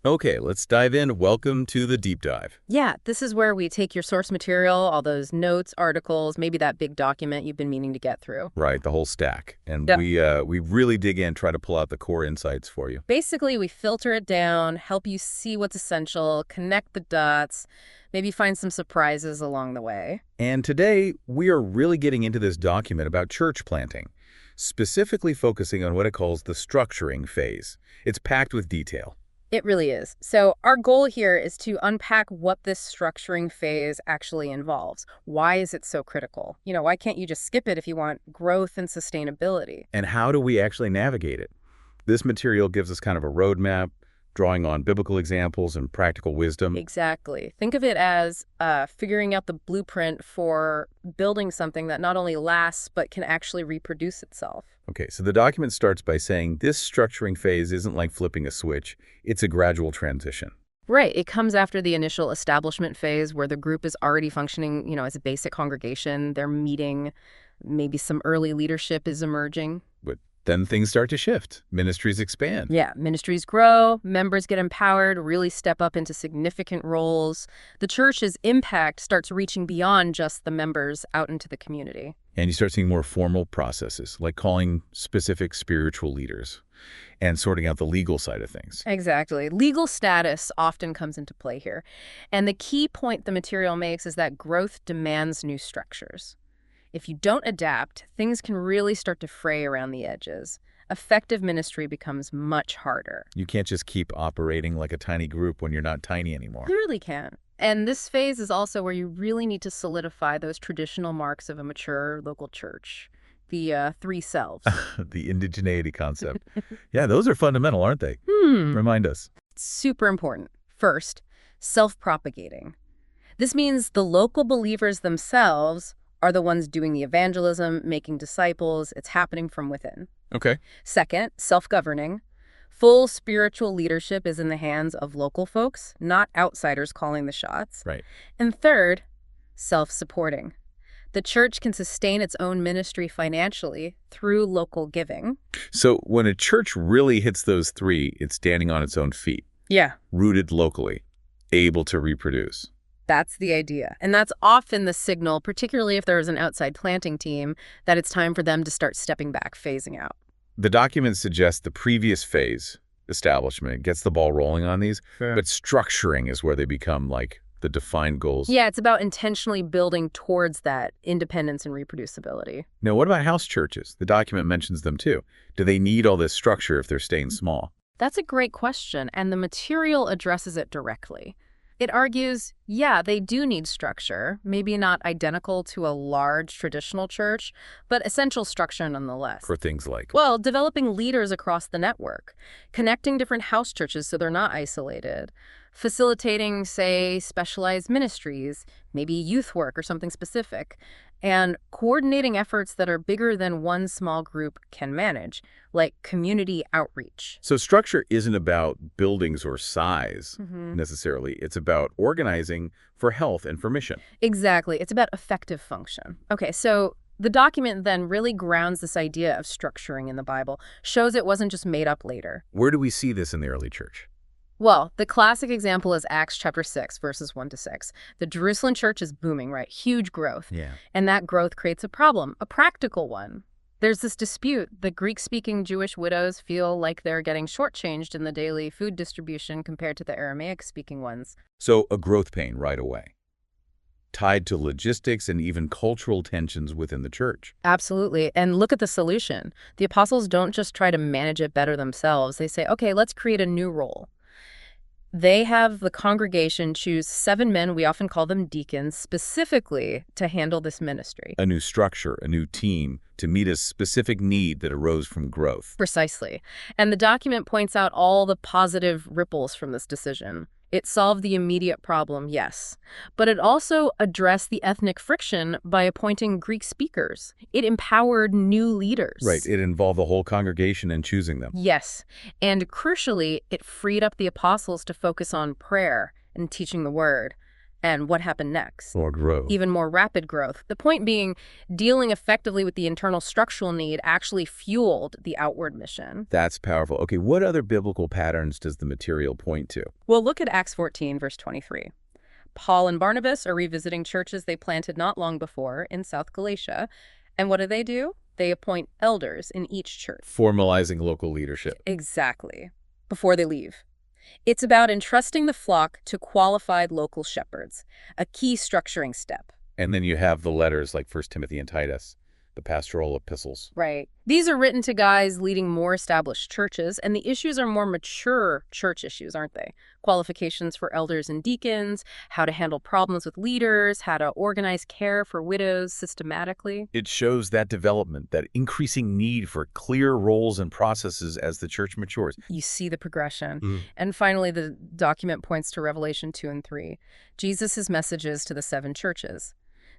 Okay, let's dive in. Welcome to the deep dive. Yeah, this is where we take your source material, all those notes, articles, maybe that big document you've been meaning to get through. Right, the whole stack. And Yep. we really dig in, try to pull out the core insights for you. Basically, we filter it down, help you see what's essential, connect the dots, maybe find some surprises along the way. And today, we are really getting into this document about church planting, specifically focusing on what it calls the structuring phase. It's packed with detail. It really is. So our goal here is to unpack what this structuring phase actually involves. Why is it so critical? Why can't you just skip it if you want growth and sustainability? And how do we actually navigate it? This material gives us kind of a roadmap, drawing on biblical examples and practical wisdom. Exactly. Think of it as figuring out the blueprint for building something that not only lasts, but can actually reproduce itself. Okay, so the document starts by saying this structuring phase isn't like flipping a switch. It's a gradual transition. Right. It comes after the initial establishment phase where the group is already functioning, as a basic congregation. They're meeting, maybe some early leadership is emerging. But then things start to shift. Ministries expand. Yeah, ministries grow, members get empowered, really step up into significant roles. The church's impact starts reaching beyond just the members out into the community. And you start seeing more formal processes, like calling specific spiritual leaders and sorting out the legal side of things. Exactly. Legal status often comes into play here. And the key point the material makes is that growth demands new structures. If you don't adapt, things can really start to fray around the edges. Effective ministry becomes much harder. You can't just keep operating like a tiny group when you're not tiny anymore. You really can. And this phase is also where you really need to solidify those traditional marks of a mature local church. The three selves. The indigeneity concept. Yeah, those are fundamental, aren't they? Remind us. Super important. First, self-propagating. This means the local believers themselves are the ones doing the evangelism, making disciples. It's happening from within. Okay. Second, self-governing. Full spiritual leadership is in the hands of local folks, not outsiders calling the shots. Right. And third, self-supporting. The church can sustain its own ministry financially through local giving. So when a church really hits those three, it's standing on its own feet. Yeah. Rooted locally, able to reproduce. That's the idea. And that's often the signal, particularly if there's an outside planting team, that it's time for them to start stepping back, phasing out. The document suggests the previous phase, establishment, gets the ball rolling on these, but structuring is where they become like the defined goals. Yeah, it's about intentionally building towards that independence and reproducibility. Now, what about house churches? The document mentions them too. Do they need all this structure if they're staying small? That's a great question, and the material addresses it directly. It argues, yeah, they do need structure, maybe not identical to a large traditional church, but essential structure nonetheless. For things like? Well, developing leaders across the network, connecting different house churches so they're not isolated, facilitating, say, specialized ministries, maybe youth work or something specific, and coordinating efforts that are bigger than one small group can manage, like community outreach. So structure isn't about buildings or size necessarily. It's about organizing for health and for mission. Exactly. It's about effective function. Okay, so the document then really grounds this idea of structuring in the Bible, shows it wasn't just made up later. Where do we see this in the early church? Well, the classic example is Acts chapter 6, verses 1-6. The Jerusalem church is booming, right? Huge growth. Yeah. And that growth creates a problem, a practical one. There's this dispute. The Greek-speaking Jewish widows feel like they're getting shortchanged in the daily food distribution compared to the Aramaic-speaking ones. So a growth pain right away, tied to logistics and even cultural tensions within the church. Absolutely. And look at the solution. The apostles don't just try to manage it better themselves. They say, okay, let's create a new role. They have the congregation choose 7 men, we often call them deacons, specifically to handle this ministry. A new structure, a new team to meet a specific need that arose from growth. Precisely. And the document points out all the positive ripples from this decision. It solved the immediate problem, yes, but it also addressed the ethnic friction by appointing Greek speakers. It empowered new leaders. Right, it involved the whole congregation in choosing them. Yes, and crucially, it freed up the apostles to focus on prayer and teaching the word, And what happened next? Or growth. Even more rapid growth. The point being, dealing effectively with the internal structural need actually fueled the outward mission. That's powerful. Okay, what other biblical patterns does the material point to? Well, look at Acts 14, verse 23. Paul and Barnabas are revisiting churches they planted not long before in South Galatia. And what do? They appoint elders in each church. Formalizing local leadership. Exactly. Before they leave. It's about entrusting the flock to qualified local shepherds, a key structuring step. And then you have the letters like 1 Timothy and Titus, the pastoral epistles. Right. These are written to guys leading more established churches, and the issues are more mature church issues, aren't they? Qualifications for elders and deacons, how to handle problems with leaders, how to organize care for widows systematically. It shows that development, that increasing need for clear roles and processes as the church matures. You see the progression. And finally, the document points to Revelation 2 and 3, Jesus' messages to the 7 churches.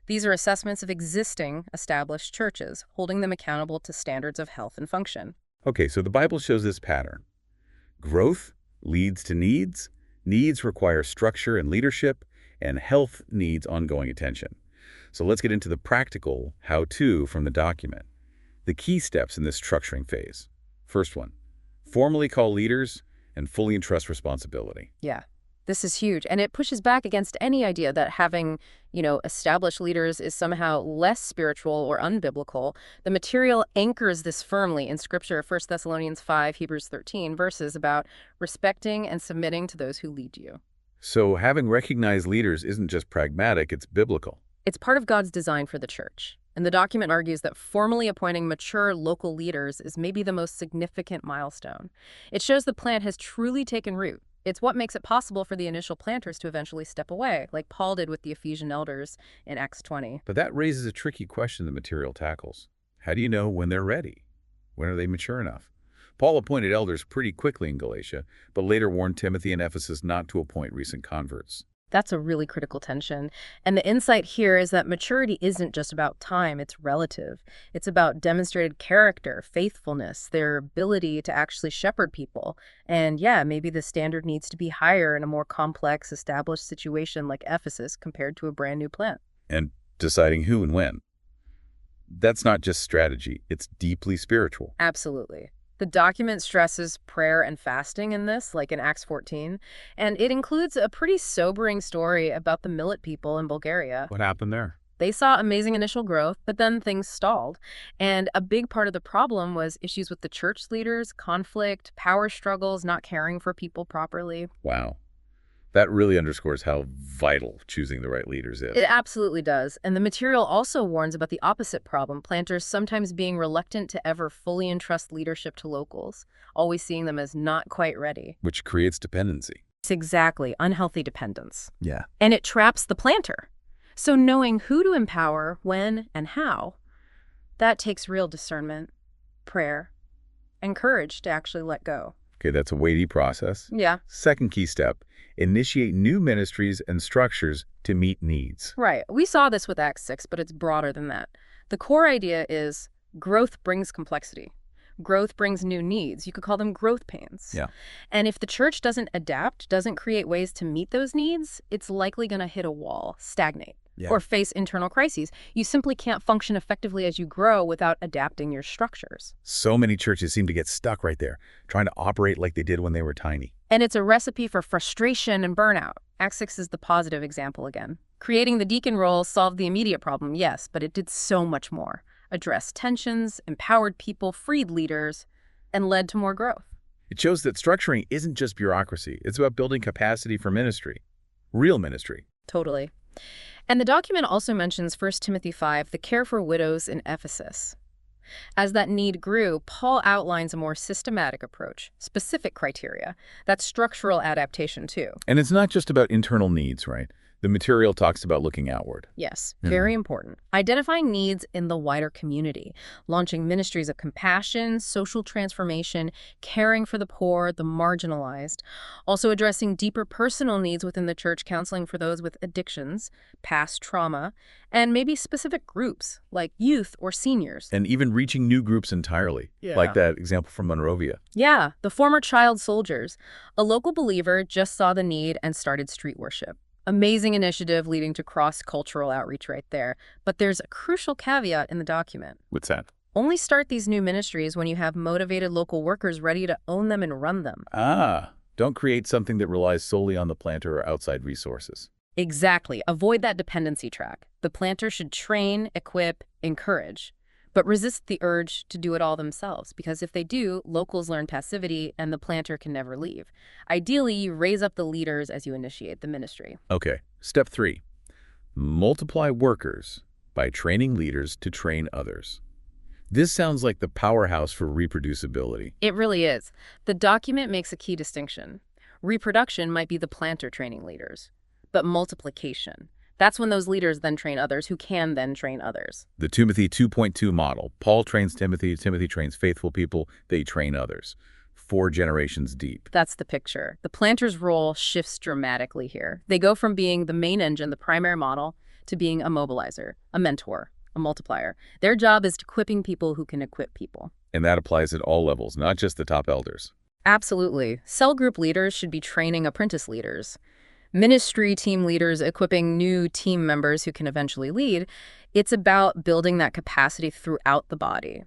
These are assessments of existing, established churches, holding them accountable to standards of health and function. Okay, so the Bible shows this pattern. Growth leads to needs, needs require structure and leadership, and health needs ongoing attention. So let's get into the practical how-to from the document. The key steps in this structuring phase. First one, formally call leaders and fully entrust responsibility. Yeah. This is huge, and it pushes back against any idea that having, established leaders is somehow less spiritual or unbiblical. The material anchors this firmly in Scripture, 1 Thessalonians 5, Hebrews 13, verses about respecting and submitting to those who lead you. So having recognized leaders isn't just pragmatic, it's biblical. It's part of God's design for the church. And the document argues that formally appointing mature local leaders is maybe the most significant milestone. It shows the plant has truly taken root. It's what makes it possible for the initial planters to eventually step away, like Paul did with the Ephesian elders in Acts 20. But that raises a tricky question the material tackles. How do you know when they're ready? When are they mature enough? Paul appointed elders pretty quickly in Galatia, but later warned Timothy and Ephesus not to appoint recent converts. That's a really critical tension. And the insight here is that maturity isn't just about time, it's relative. It's about demonstrated character, faithfulness, their ability to actually shepherd people. And yeah, maybe the standard needs to be higher in a more complex, established situation like Ephesus compared to a brand new plant. And deciding who and when. That's not just strategy, it's deeply spiritual. Absolutely. The document stresses prayer and fasting in this, like in Acts 14, and it includes a pretty sobering story about the millet people in Bulgaria. What happened there? They saw amazing initial growth, but then things stalled. And a big part of the problem was issues with the church leaders, conflict, power struggles, not caring for people properly. Wow. That really underscores how vital choosing the right leaders is. It absolutely does. And the material also warns about the opposite problem, planters sometimes being reluctant to ever fully entrust leadership to locals, always seeing them as not quite ready. Which creates dependency. It's exactly unhealthy dependence. Yeah. And it traps the planter. So knowing who to empower, when, and how, that takes real discernment, prayer, and courage to actually let go. Okay, that's a weighty process. Yeah. Second key step, initiate new ministries and structures to meet needs. Right. We saw this with Acts 6, but it's broader than that. The core idea is growth brings complexity. Growth brings new needs. You could call them growth pains. Yeah. And if the church doesn't adapt, doesn't create ways to meet those needs, it's likely going to hit a wall, stagnate, or face internal crises. You simply can't function effectively as you grow without adapting your structures. So many churches seem to get stuck right there, trying to operate like they did when they were tiny. And it's a recipe for frustration and burnout. Acts 6 is the positive example again. Creating the deacon role solved the immediate problem, yes, but it did so much more. Addressed tensions, empowered people, freed leaders, and led to more growth. It shows that structuring isn't just bureaucracy. It's about building capacity for ministry. Real ministry. Totally. And the document also mentions 1 Timothy 5, the care for widows in Ephesus. As that need grew, Paul outlines a more systematic approach, specific criteria. That's structural adaptation, too. And it's not just about internal needs, right? The material talks about looking outward. Yes, very important. Identifying needs in the wider community, launching ministries of compassion, social transformation, caring for the poor, the marginalized. Also addressing deeper personal needs within the church, counseling for those with addictions, past trauma, and maybe specific groups like youth or seniors. And even reaching new groups entirely, like that example from Monrovia. Yeah, the former child soldiers. A local believer just saw the need and started street worship. Amazing initiative leading to cross-cultural outreach right there. But there's a crucial caveat in the document. What's that? Only start these new ministries when you have motivated local workers ready to own them and run them. Don't create something that relies solely on the planter or outside resources. Exactly. Avoid that dependency track. The planter should train, equip, encourage, but resist the urge to do it all themselves, because if they do, locals learn passivity and the planter can never leave. Ideally, you raise up the leaders as you initiate the ministry. Okay, step 3. Multiply workers by training leaders to train others. This sounds like the powerhouse for reproducibility. It really is. The document makes a key distinction. Reproduction might be the planter training leaders, but multiplication, that's when those leaders then train others who can then train others. The Timothy 2.2 model. Paul trains Timothy, Timothy trains faithful people, they train others. 4 generations deep. That's the picture. The planter's role shifts dramatically here. They go from being the main engine, the primary model, to being a mobilizer, a mentor, a multiplier. Their job is equipping people who can equip people. And that applies at all levels, not just the top elders. Absolutely. Cell group leaders should be training apprentice leaders. Ministry team leaders equipping new team members who can eventually lead. It's about building that capacity throughout the body.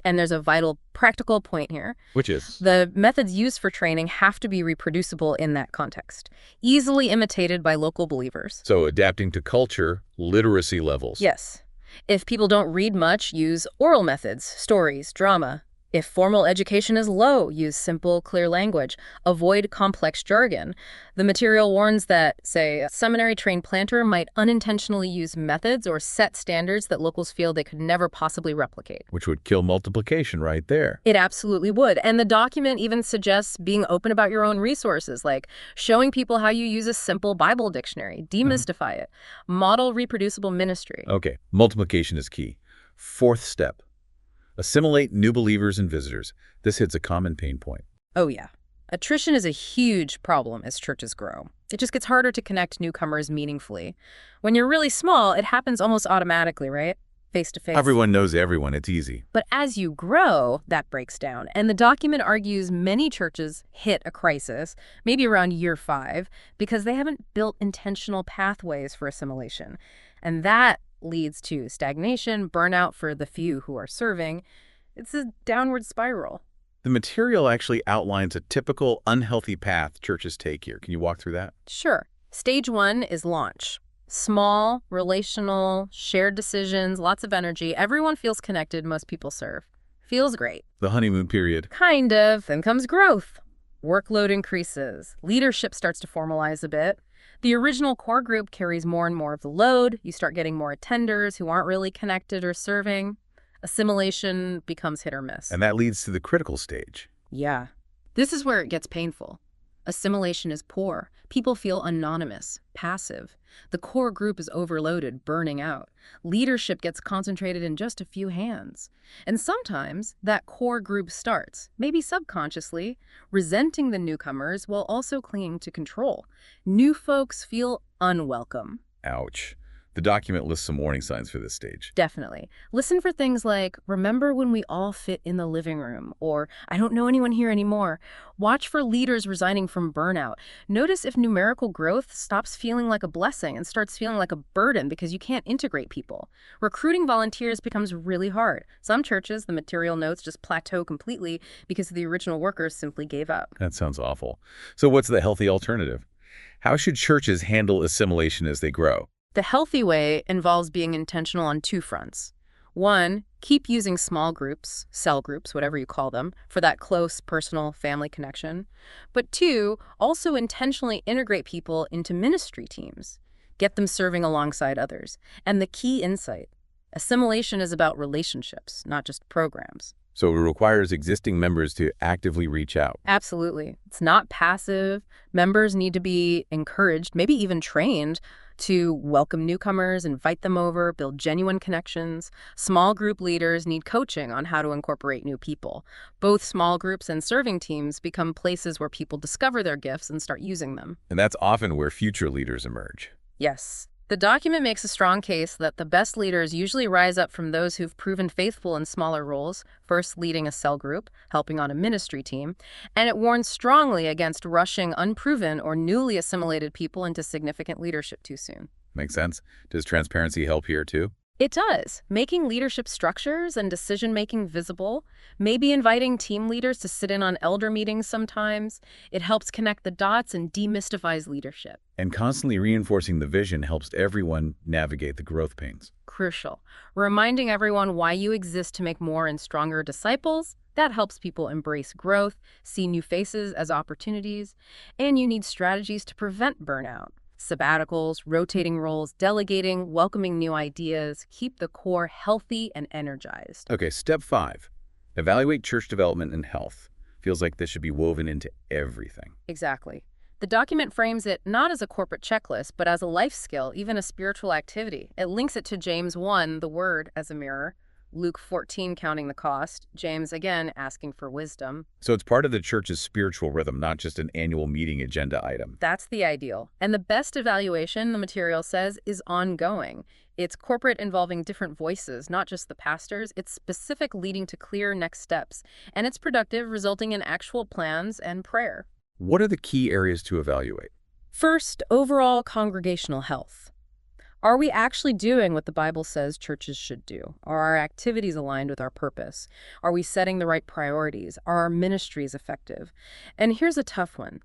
And there's a vital practical point here. Which is? The methods used for training have to be reproducible in that context, easily imitated by local believers. So adapting to culture, literacy levels. Yes. If people don't read much, use oral methods, stories, drama. If formal education is low, use simple, clear language. Avoid complex jargon. The material warns that, say, a seminary-trained planter might unintentionally use methods or set standards that locals feel they could never possibly replicate. Which would kill multiplication right there. It absolutely would. And the document even suggests being open about your own resources, like showing people how you use a simple Bible dictionary, demystify it, model reproducible ministry. Okay, multiplication is key. 4th step. Assimilate new believers and visitors. This hits a common pain point. Oh, yeah. Attrition is a huge problem as churches grow. It just gets harder to connect newcomers meaningfully. When you're really small, it happens almost automatically, right? Face to face. Everyone knows everyone. It's easy. But as you grow, that breaks down. And the document argues many churches hit a crisis, maybe around year 5, because they haven't built intentional pathways for assimilation. And that leads to stagnation, burnout for the few who are serving. It's a downward spiral. The material actually outlines a typical unhealthy path churches take here. Can you walk through that? Sure. Stage 1 is launch. Small, relational, shared decisions, lots of energy. Everyone feels connected. Most people serve. Feels great. The honeymoon period. Kind of. Then comes growth. Workload increases. Leadership starts to formalize a bit. The original core group carries more and more of the load. You start getting more attenders who aren't really connected or serving. Assimilation becomes hit or miss. And that leads to the critical stage. Yeah. This is where it gets painful. Assimilation is poor. People feel anonymous, passive. The core group is overloaded, burning out. Leadership gets concentrated in just a few hands. And sometimes that core group starts, maybe subconsciously, resenting the newcomers while also clinging to control. New folks feel unwelcome. Ouch. The document lists some warning signs for this stage. Definitely. Listen for things like, remember when we all fit in the living room, or I don't know anyone here anymore. Watch for leaders resigning from burnout. Notice if numerical growth stops feeling like a blessing and starts feeling like a burden because you can't integrate people. Recruiting volunteers becomes really hard. Some churches, the material notes, just plateau completely because the original workers simply gave up. That sounds awful. So what's the healthy alternative? How should churches handle assimilation as they grow? The healthy way involves being intentional on 2 fronts. 1, keep using small groups, cell groups, whatever you call them, for that close, personal, family connection. But 2, also intentionally integrate people into ministry teams. Get them serving alongside others. And the key insight, assimilation is about relationships, not just programs. So it requires existing members to actively reach out. Absolutely. It's not passive. Members need to be encouraged, maybe even trained, to welcome newcomers, invite them over, build genuine connections. Small group leaders need coaching on how to incorporate new people. Both small groups and serving teams become places where people discover their gifts and start using them. And that's often where future leaders emerge. Yes. The document makes a strong case that the best leaders usually rise up from those who've proven faithful in smaller roles, first leading a cell group, helping on a ministry team, and it warns strongly against rushing unproven or newly assimilated people into significant leadership too soon. Makes sense. Does transparency help here too? It does. Making leadership structures and decision-making visible, maybe inviting team leaders to sit in on elder meetings sometimes. It helps connect the dots and demystifies leadership. And constantly reinforcing the vision helps everyone navigate the growth pains. Crucial. Reminding everyone why you exist to make more and stronger disciples, that helps people embrace growth, see new faces as opportunities, and you need strategies to prevent burnout. Sabbaticals, rotating roles, delegating, welcoming new ideas, keep the core healthy and energized. Okay, step 5. Evaluate church development and health. Feels like this should be woven into everything. Exactly. The document frames it not as a corporate checklist, but as a life skill, even a spiritual activity. It links it to James 1, the word as a mirror, Luke 14, counting the cost, James, again, asking for wisdom. So it's part of the church's spiritual rhythm, not just an annual meeting agenda item. That's the ideal. And the best evaluation, the material says, is ongoing. It's corporate, involving different voices, not just the pastors. It's specific, leading to clear next steps. And it's productive, resulting in actual plans and prayer. What are the key areas to evaluate? First, overall congregational health. Are we actually doing what the Bible says churches should do? Are our activities aligned with our purpose? Are we setting the right priorities? Are our ministries effective? And here's a tough one.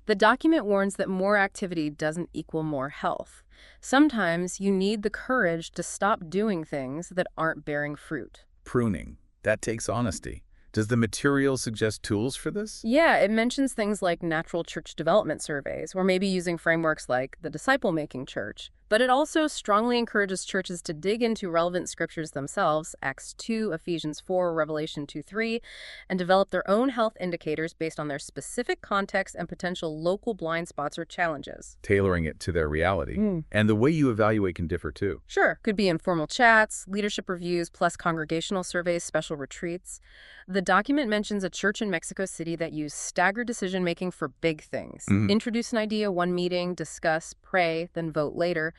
The document warns that more activity doesn't equal more health. Sometimes you need the courage to stop doing things that aren't bearing fruit. Pruning. That takes honesty. Does the material suggest tools for this? Yeah, it mentions things like natural church development surveys, or maybe using frameworks like the disciple-making church. But it also strongly encourages churches to dig into relevant scriptures themselves, Acts 2, Ephesians 4, Revelation 2:3, and develop their own health indicators based on their specific context and potential local blind spots or challenges. Tailoring it to their reality. And the way you evaluate can differ too. Sure, could be informal chats, leadership reviews, plus congregational surveys, special retreats. The document mentions a church in Mexico City that used staggered decision-making for big things. Introduce an idea, one meeting, discuss, pray, then vote later.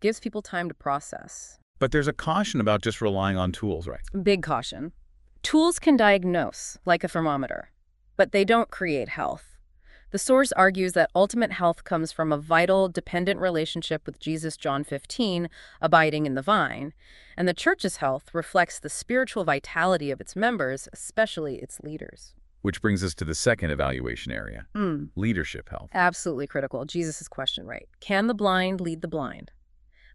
Gives people time to process. But there's a caution about just relying on tools, right? Big caution. Tools can diagnose, like a thermometer, but they don't create health. The source argues that ultimate health comes from a vital, dependent relationship with Jesus, John 15, abiding in the vine. And the church's health reflects the spiritual vitality of its members, especially its leaders. Which brings us to the second evaluation area, leadership health. Absolutely critical. Jesus' question, right? Can the blind lead the blind?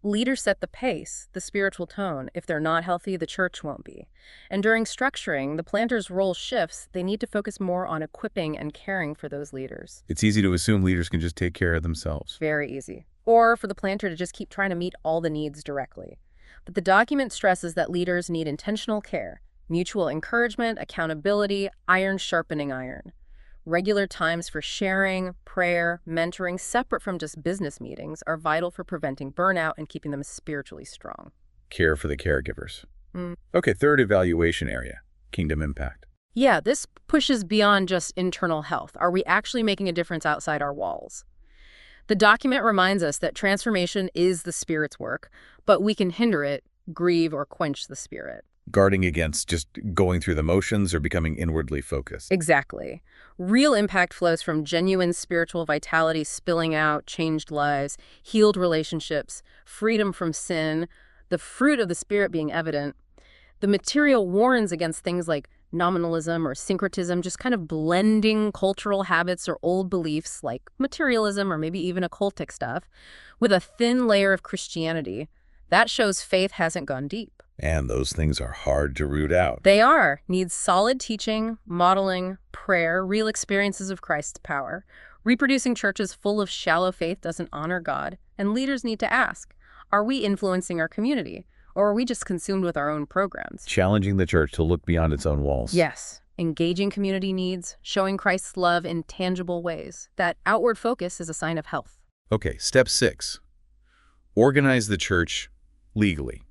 Leaders set the pace, the spiritual tone. If they're not healthy, the church won't be. And during structuring, the planter's role shifts. They need to focus more on equipping and caring for those leaders. It's easy to assume leaders can just take care of themselves. Very easy. Or for the planter to just keep trying to meet all the needs directly. But the document stresses that leaders need intentional care, mutual encouragement, accountability, iron sharpening iron. Regular times for sharing, prayer, mentoring, separate from just business meetings, are vital for preventing burnout and keeping them spiritually strong. Care for the caregivers. Okay, third evaluation area, kingdom impact. Yeah, this pushes beyond just internal health. Are we actually making a difference outside our walls? The document reminds us that transformation is the Spirit's work, but we can hinder it, grieve, or quench the Spirit. Guarding against just going through the motions or becoming inwardly focused. Exactly. Real impact flows from genuine spiritual vitality spilling out, changed lives, healed relationships, freedom from sin, the fruit of the Spirit being evident. The material warns against things like nominalism or syncretism, just kind of blending cultural habits or old beliefs like materialism or maybe even occultic stuff with a thin layer of Christianity. That shows faith hasn't gone deep. And those things are hard to root out. They are. Needs solid teaching, modeling, prayer, real experiences of Christ's power. Reproducing churches full of shallow faith doesn't honor God. And leaders need to ask, are we influencing our community? Or are we just consumed with our own programs? Challenging the church to look beyond its own walls. Yes. Engaging community needs, showing Christ's love in tangible ways. That outward focus is a sign of health. Okay, step 6. Organize the church legally.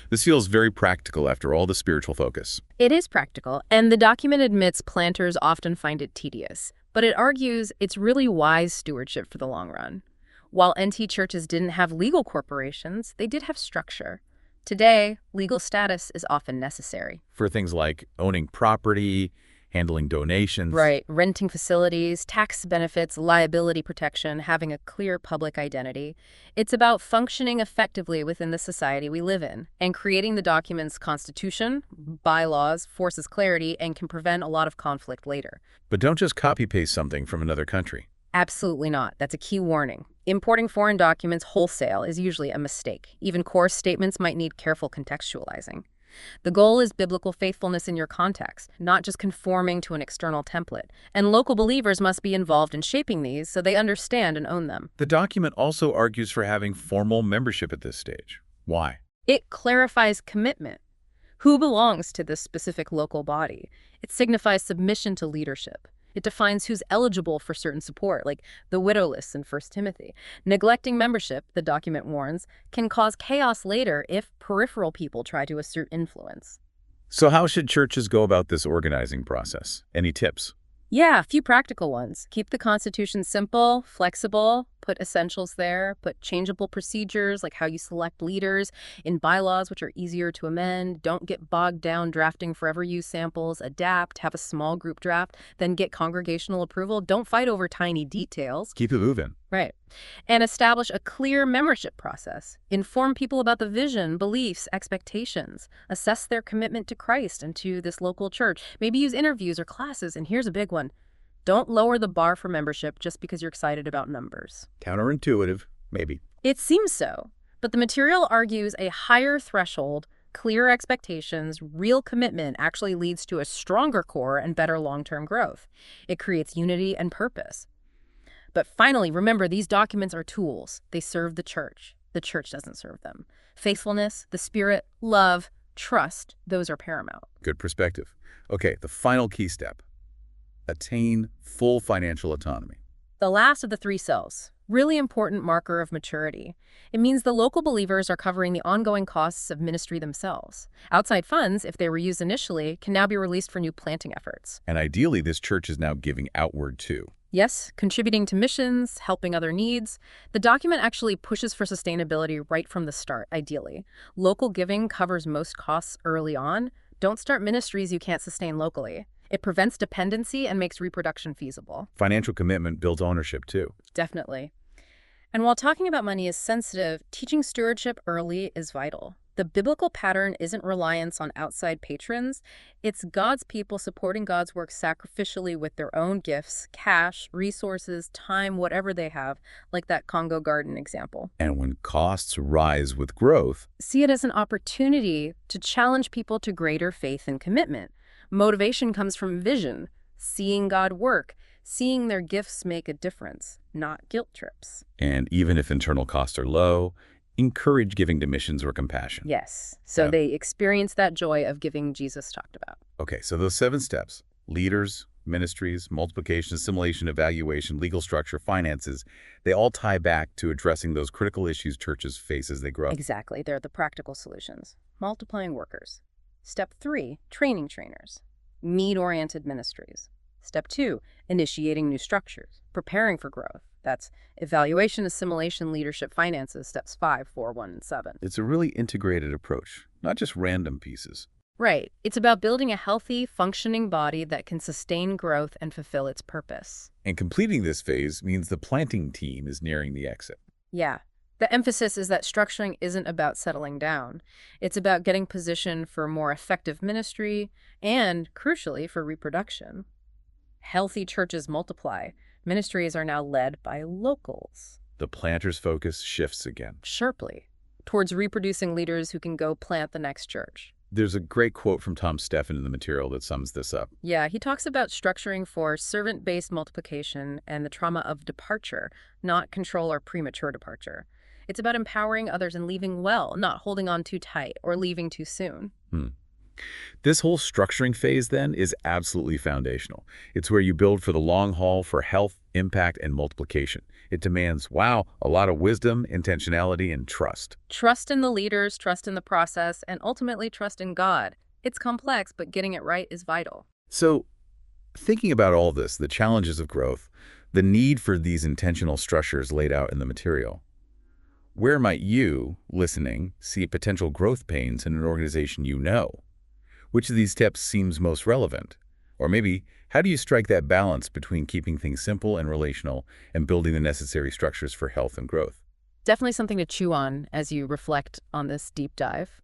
This feels very practical after all the spiritual focus. It is practical, and the document admits planters often find it tedious, but it argues it's really wise stewardship for the long run. While NT churches didn't have legal corporations, they did have structure. Today, legal status is often necessary. For things like owning property, handling donations. Right, renting facilities, tax benefits, liability protection, having a clear public identity. It's about functioning effectively within the society we live in, and creating the document's constitution, bylaws, forces clarity, and can prevent a lot of conflict later. But don't just copy-paste something from another country. Absolutely not. That's a key warning. Importing foreign documents wholesale is usually a mistake. Even core statements might need careful contextualizing. The goal is biblical faithfulness in your context, not just conforming to an external template. And local believers must be involved in shaping these so they understand and own them. The document also argues for having formal membership at this stage. Why? It clarifies commitment. Who belongs to this specific local body? It signifies submission to leadership. It defines who's eligible for certain support, like the widow lists in 1 Timothy. Neglecting membership, the document warns, can cause chaos later if peripheral people try to assert influence. So how should churches go about this organizing process? Any tips? Yeah, a few practical ones. Keep the Constitution simple, flexible, put essentials there, put changeable procedures like how you select leaders in bylaws, which are easier to amend. Don't get bogged down drafting forever use samples, adapt, have a small group draft, then get congregational approval. Don't fight over tiny details. Keep it moving. Right. And establish a clear membership process. Inform people about the vision, beliefs, expectations. Assess their commitment to Christ and to this local church. Maybe use interviews or classes. And here's a big one. Don't lower the bar for membership just because you're excited about numbers. Counterintuitive, maybe. It seems so. But the material argues a higher threshold, clear expectations, real commitment actually leads to a stronger core and better long-term growth. It creates unity and purpose. But finally, remember, these documents are tools. They serve the church. The church doesn't serve them. Faithfulness, the Spirit, love, trust, those are paramount. Good perspective. Okay, the final key step. Attain full financial autonomy. The last of the three cells, really important marker of maturity. It means the local believers are covering the ongoing costs of ministry themselves. Outside funds, if they were used initially, can now be released for new planting efforts. And ideally, this church is now giving outward too. Yes, contributing to missions, helping other needs. The document actually pushes for sustainability right from the start, ideally. Local giving covers most costs early on. Don't start ministries you can't sustain locally. It prevents dependency and makes reproduction feasible. Financial commitment builds ownership too. Definitely. And while talking about money is sensitive, teaching stewardship early is vital. The biblical pattern isn't reliance on outside patrons. It's God's people supporting God's work sacrificially with their own gifts, cash, resources, time, whatever they have, like that Congo garden example. And when costs rise with growth, See it as an opportunity to challenge people to greater faith and commitment. Motivation comes from vision, seeing God work, seeing their gifts make a difference, not guilt trips. and even if internal costs are low, encourage giving to missions or compassion. Yes, so Yeah. they experience that joy of giving Jesus talked about. Okay, so those 7 steps, leaders, ministries, multiplication, assimilation, evaluation, legal structure, finances, they all tie back to addressing those critical issues churches face as they grow. Exactly, they're the practical solutions. Multiplying workers. Step 3, training trainers. Need-oriented ministries. Step 2, initiating new structures, preparing for growth. That's evaluation, assimilation, leadership, finances, steps 5, 4, 1, and 7. It's a really integrated approach, not just random pieces. Right. It's about building a healthy, functioning body that can sustain growth and fulfill its purpose. And completing this phase means the planting team is nearing the exit. Yeah. The emphasis is that structuring isn't about settling down. It's about getting positioned for more effective ministry and, crucially, for reproduction. Healthy churches multiply. Ministries are now led by locals. The planter's focus shifts again. Sharply, towards reproducing leaders who can go plant the next church. There's a great quote from Tom Steffen in the material that sums this up. Yeah, he talks about structuring for servant-based multiplication and the trauma of departure, not control or premature departure. It's about empowering others and leaving well, not holding on too tight or leaving too soon. This whole structuring phase, then, is absolutely foundational. It's where you build for the long haul for health, impact, and multiplication. It demands, wow, a lot of wisdom, intentionality, and trust. Trust in the leaders, trust in the process, and ultimately trust in God. It's complex, but getting it right is vital. So, thinking about all this, the challenges of growth, the need for these intentional structures laid out in the material. Where might you, listening, see potential growth pains in an organization you know? Which of these steps seems most relevant? Or maybe, how do you strike that balance between keeping things simple and relational and building the necessary structures for health and growth? Definitely something to chew on as you reflect on this deep dive.